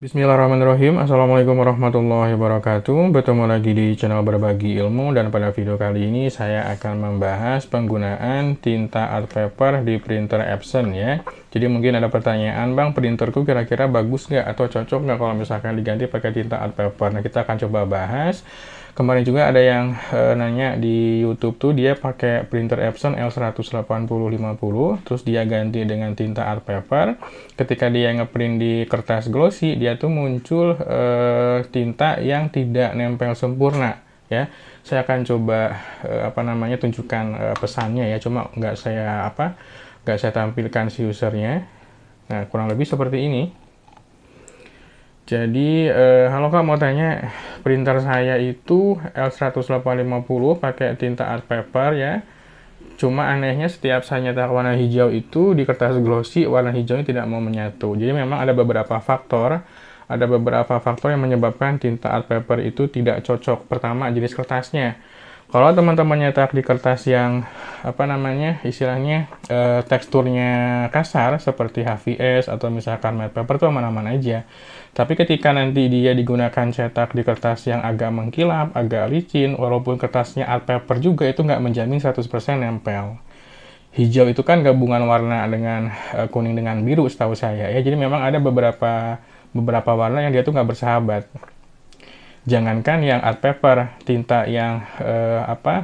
Bismillahirrahmanirrahim. Assalamualaikum warahmatullahi wabarakatuh. Bertemu lagi di channel Berbagi Ilmu, dan pada video kali ini saya akan membahas penggunaan tinta art paper di printer Epson ya. Jadi mungkin ada pertanyaan, Bang, printerku kira-kira bagus nggak atau cocok nggak kalau misalkan diganti pakai tinta art paper? Nah, kita akan coba bahas. Kemarin juga ada yang nanya di YouTube tuh, dia pakai printer Epson L18050, terus dia ganti dengan tinta art paper. Ketika dia ngeprint di kertas glossy, dia tuh muncul tinta yang tidak nempel sempurna ya. Saya akan coba tunjukkan pesannya ya, cuma nggak saya tampilkan si usernya. Nah, kurang lebih seperti ini. Jadi, halo Kak, mau tanya, printer saya itu L18050 pakai tinta art paper ya. Cuma anehnya setiap saya nyetak warna hijau itu di kertas glossy, warna hijaunya tidak mau menyatu. Jadi memang ada beberapa faktor yang menyebabkan tinta art paper itu tidak cocok. Pertama, jenis kertasnya. Kalau teman-teman nyetak di kertas yang istilahnya teksturnya kasar seperti HVS atau misalkan matte paper itu aman-aman aja. Tapi ketika nanti dia digunakan cetak di kertas yang agak mengkilap, agak licin, walaupun kertasnya art paper juga, itu nggak menjamin 100% nempel. Hijau itu kan gabungan warna dengan kuning dengan biru setahu saya ya. Jadi memang ada beberapa warna yang dia tuh nggak bersahabat. Jangankan yang art paper, tinta yang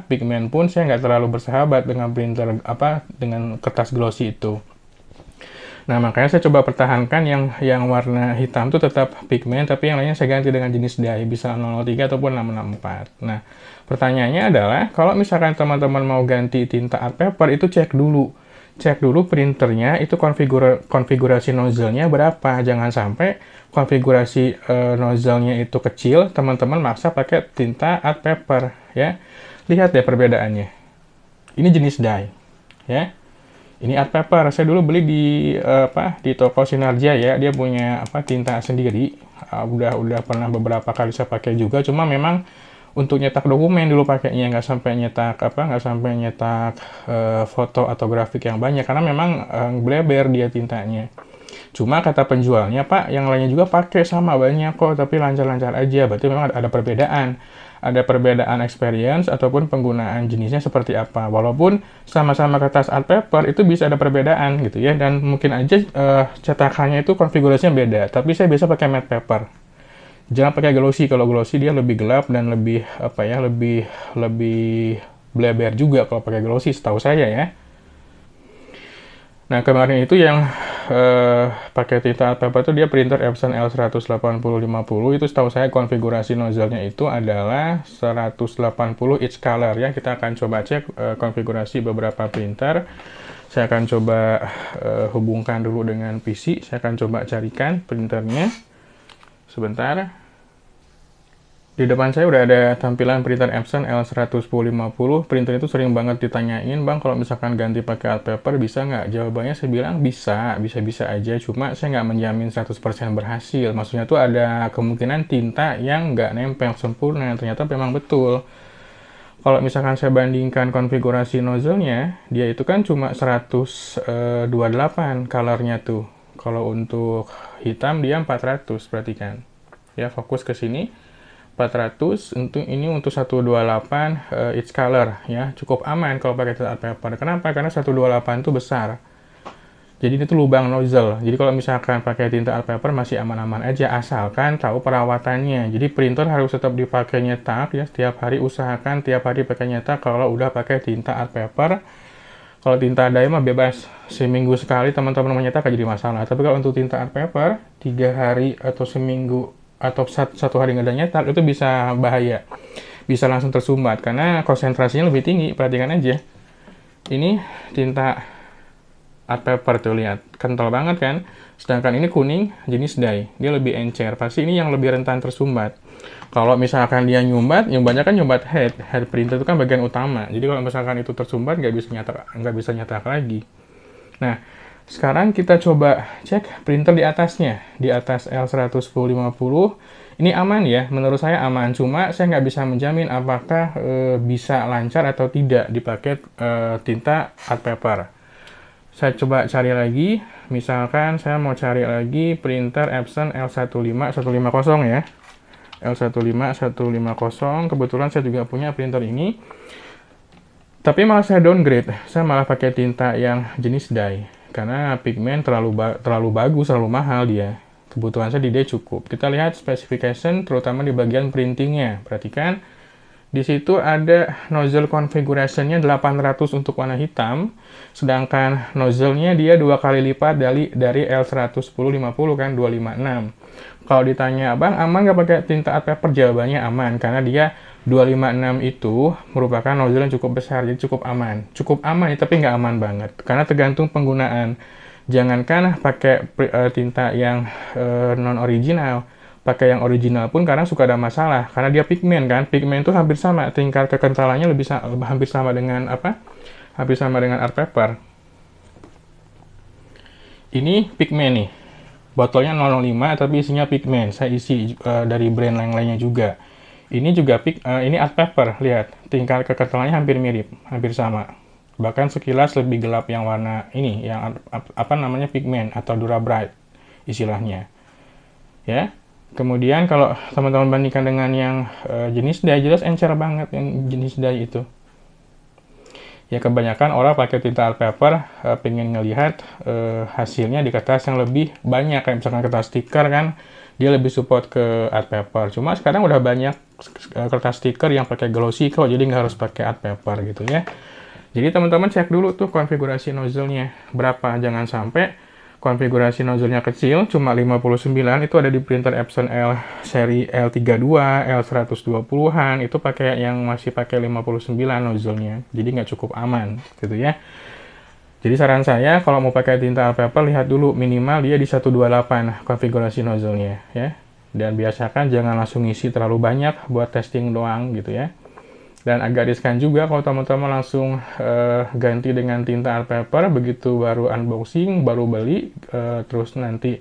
pigmen pun saya nggak terlalu bersahabat dengan printer dengan kertas glossy itu. Nah, makanya saya coba pertahankan yang warna hitam itu tetap pigmen, tapi yang lainnya saya ganti dengan jenis dye, bisa 003 ataupun 664. Nah, pertanyaannya adalah, kalau misalkan teman-teman mau ganti tinta art paper, itu cek dulu printernya, itu konfigurasi nozzle-nya berapa. Jangan sampai konfigurasi nozzle-nya itu kecil, teman-teman maksa pakai tinta art paper ya. Lihat ya perbedaannya. Ini jenis dye ya. Ini art paper, saya dulu beli di toko Sinarja ya, dia punya tinta sendiri. Udah pernah beberapa kali saya pakai juga, cuma memang untuk nyetak dokumen dulu pakainya, nggak sampai nyetak foto atau grafik yang banyak, karena memang bleber dia tintanya. Cuma kata penjualnya, Pak, yang lainnya juga pakai sama banyak kok, tapi lancar-lancar aja. Berarti memang ada perbedaan. Ada perbedaan experience ataupun penggunaan jenisnya seperti apa. Walaupun sama-sama kertas art paper, itu bisa ada perbedaan gitu ya. Dan mungkin aja cetakannya itu konfigurasinya beda. Tapi saya biasa pakai matte paper. Jangan pakai glossy. Kalau glossy dia lebih gelap dan lebih lebih bleber juga kalau pakai glossy, setahu saya ya. Nah, kemarin itu yang pakai tinta art paper itu dia printer Epson L18050, itu setahu saya konfigurasi nozzle-nya itu adalah 180 each color ya. Kita akan coba cek konfigurasi beberapa printer. Saya akan coba hubungkan dulu dengan PC. Saya akan coba carikan printernya. Sebentar. Di depan saya udah ada tampilan printer Epson L11050. Printer itu sering banget ditanyain, Bang, kalau misalkan ganti pakai art paper bisa nggak? Jawabannya saya bilang bisa aja. Cuma saya nggak menjamin 100% berhasil. Maksudnya tuh ada kemungkinan tinta yang nggak nempel sempurna. Ternyata memang betul. Kalau misalkan saya bandingkan konfigurasi nozzle-nya, dia itu kan cuma 128 color-nya tuh. Kalau untuk hitam dia 400, perhatikan. Ya, fokus ke sini. 400 untuk 128 each color ya, cukup aman kalau pakai art paper. Kenapa? Karena 128 itu besar. Jadi ini tuh lubang nozzle. Jadi kalau misalkan pakai tinta art paper masih aman-aman aja, asalkan tahu perawatannya. Jadi printer harus tetap dipakai nyetak ya, setiap hari usahakan tiap hari pakai nyetak kalau udah pakai tinta art paper. Kalau tinta dye mah bebas, seminggu sekali teman-teman menyetak aja jadi masalah. Tapi kalau untuk tinta art paper 3 hari atau seminggu atau satu hari nggak ada nyetak, itu bisa bahaya, bisa langsung tersumbat karena konsentrasinya lebih tinggi. Perhatikan aja, ini tinta art paper tuh, lihat kental banget kan, sedangkan ini kuning jenis dye, dia lebih encer, pasti ini yang lebih rentan tersumbat. Kalau misalkan dia nyumbatnya kan nyumbat head printer itu kan bagian utama, jadi kalau misalkan itu tersumbat nggak bisa nyetak lagi. Nah, sekarang kita coba cek printer di atasnya, di atas L11050. Ini aman ya, menurut saya aman. Cuma saya nggak bisa menjamin apakah bisa lancar atau tidak dipakai tinta art paper. Saya coba cari lagi misalkan saya mau cari lagi printer Epson L15150 ya. L15150, kebetulan saya juga punya printer ini. Tapi malah saya downgrade, saya malah pakai tinta yang jenis dye. Karena pigmen terlalu bagus, terlalu mahal dia. Kebutuhan saya di dye cukup. Kita lihat specification, terutama di bagian printingnya. Perhatikan, di situ ada nozzle configuration-nya 800 untuk warna hitam, sedangkan nozzle-nya dia 2 kali lipat dari L11050 kan, 256. Kalau ditanya, Bang, aman nggak pakai tinta art paper? Jawabannya aman, karena dia 256 itu merupakan nozzle yang cukup besar, jadi cukup aman. Cukup aman, tapi nggak aman banget, karena tergantung penggunaan. Jangankan pakai tinta yang non-original, pakai yang original pun karena suka ada masalah, karena dia pigmen kan, pigmen itu hampir sama, tingkat kekentalannya hampir sama dengan apa? Hampir sama dengan art paper. Ini pigmen nih, botolnya 005 tapi isinya pigmen, saya isi dari brand lainnya juga. Ini juga ini art paper, lihat, tingkat kekentalannya hampir mirip, hampir sama. Bahkan sekilas lebih gelap yang warna ini, yang apa namanya pigmen atau Dura-Bright istilahnya. Ya. Kemudian kalau teman-teman bandingkan dengan yang jenis dye, jelas encer banget yang jenis dye itu. Ya kebanyakan orang pakai tinta art paper pengen ngelihat hasilnya di kertas yang lebih banyak, kayak misalkan kertas stiker kan, dia lebih support ke art paper. Cuma sekarang udah banyak kertas stiker yang pakai glossy kok, jadi nggak harus pakai art paper gitu ya. Jadi teman-teman cek dulu tuh konfigurasi nozzle-nya berapa, jangan sampai konfigurasi nozzle-nya kecil, cuma 59, itu ada di printer Epson L seri L32, L120-an, itu pakai yang masih pakai 59 nozzle-nya, jadi nggak cukup aman, gitu ya. Jadi saran saya, kalau mau pakai tinta art paper, lihat dulu minimal dia di 128 konfigurasi nozzle-nya, ya. Dan biasakan jangan langsung isi terlalu banyak buat testing doang, gitu ya. Dan agak riskan juga kalau teman-teman langsung ganti dengan tinta art paper, begitu baru unboxing, baru beli, terus nanti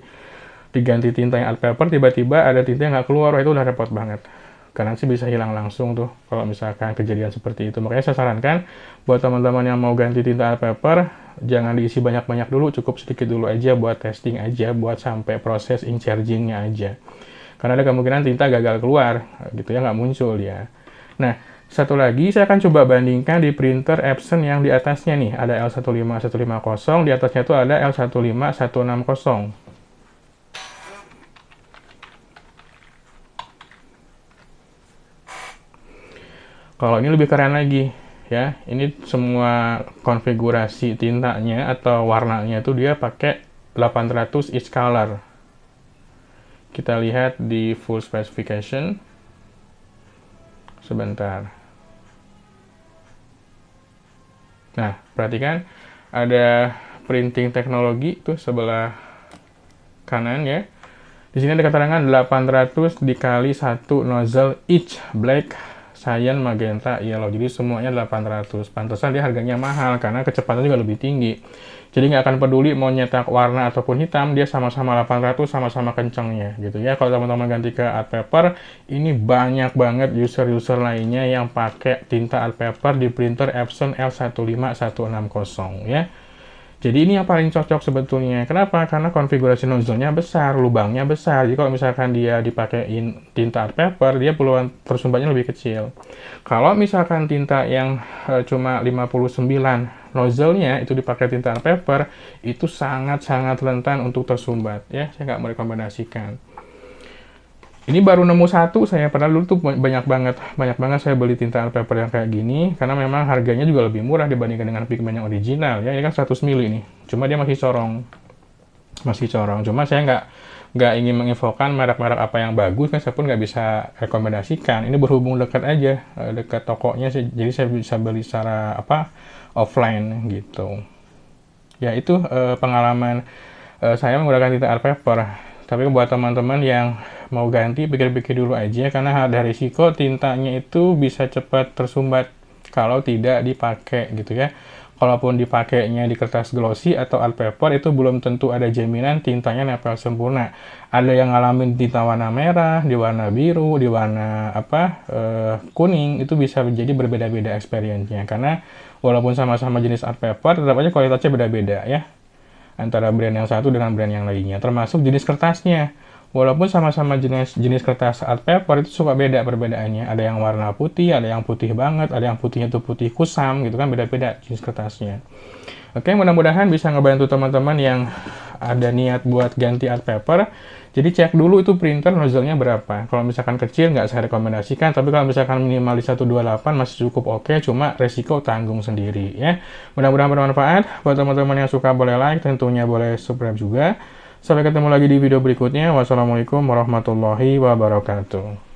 diganti tinta yang art paper, tiba-tiba ada tinta yang nggak keluar, itu udah repot banget. Karena sih bisa hilang langsung tuh, kalau misalkan kejadian seperti itu. Makanya saya sarankan, buat teman-teman yang mau ganti tinta art paper, jangan diisi banyak-banyak dulu, cukup sedikit dulu aja buat testing aja, buat sampai proses ink charging-nya aja. Karena ada kemungkinan tinta gagal keluar, gitu ya, nggak muncul ya. Nah, satu lagi, saya akan coba bandingkan di printer Epson yang di atasnya nih. Ada L15150, di atasnya itu ada L15160. Kalau ini lebih keren lagi, ya. Ini semua konfigurasi tintanya atau warnanya itu dia pakai 800 each color. Kita lihat di full specification. Sebentar. Nah, perhatikan ada printing teknologi tuh sebelah kanan ya. Di sini ada keterangan 800 dikali 1 nozzle each black, cyan, magenta, yellow. Jadi semuanya 800. Pantesan dia harganya mahal karena kecepatan juga lebih tinggi. Jadi nggak akan peduli mau nyetak warna ataupun hitam, dia sama-sama 800, sama-sama kencengnya gitu ya. Kalau teman-teman ganti ke art paper, ini banyak banget user-user lainnya yang pakai tinta art paper di printer Epson L15160 ya. Jadi ini yang paling cocok sebetulnya. Kenapa? Karena konfigurasi nozzle-nya besar, lubangnya besar. Jadi kalau misalkan dia dipakein tinta art paper, dia peluang tersumbatnya lebih kecil. Kalau misalkan tinta yang cuma 59 nozzle-nya itu dipakai tinta art paper, itu sangat-sangat rentan untuk tersumbat. Ya, saya nggak merekomendasikan. Ini baru nemu satu saya, padahal dulu tuh banyak banget saya beli tinta art paper yang kayak gini, karena memang harganya juga lebih murah dibandingkan dengan pigmen yang original ya. Ini kan 100 ml nih, cuma dia masih corong. Cuma saya nggak ingin menginfokan merek-merek apa yang bagus, kan saya pun nggak bisa rekomendasikan. Ini berhubung dekat aja, dekat tokonya, jadi saya bisa beli secara offline gitu. Ya itu pengalaman saya menggunakan tinta art paper. Tapi buat teman-teman yang mau ganti, pikir-pikir dulu aja, karena ada risiko tintanya itu bisa cepat tersumbat kalau tidak dipakai gitu ya. Kalaupun dipakainya di kertas glossy atau art paper, itu belum tentu ada jaminan tintanya nempel sempurna. Ada yang ngalamin tinta warna merah, di warna biru, di warna kuning, itu bisa jadi berbeda-beda experience-nya. Karena walaupun sama-sama jenis art paper, tetap aja kualitasnya beda-beda ya. antara brand yang satu dengan brand yang lainnya, termasuk jenis kertasnya. Walaupun sama-sama jenis kertas art paper, itu suka beda perbedaannya. Ada yang warna putih, ada yang putih banget, ada yang putihnya tuh putih kusam gitu kan, beda-beda jenis kertasnya. Oke, mudah-mudahan bisa ngebantu teman-teman yang ada niat buat ganti art paper. Jadi cek dulu itu printer nozzle-nya berapa. Kalau misalkan kecil nggak saya rekomendasikan, tapi kalau misalkan minimal di 128 masih cukup oke, cuma resiko tanggung sendiri ya. Mudah-mudahan bermanfaat. Buat teman-teman yang suka boleh like, tentunya boleh subscribe juga. Sampai ketemu lagi di video berikutnya. Wassalamualaikum warahmatullahi wabarakatuh.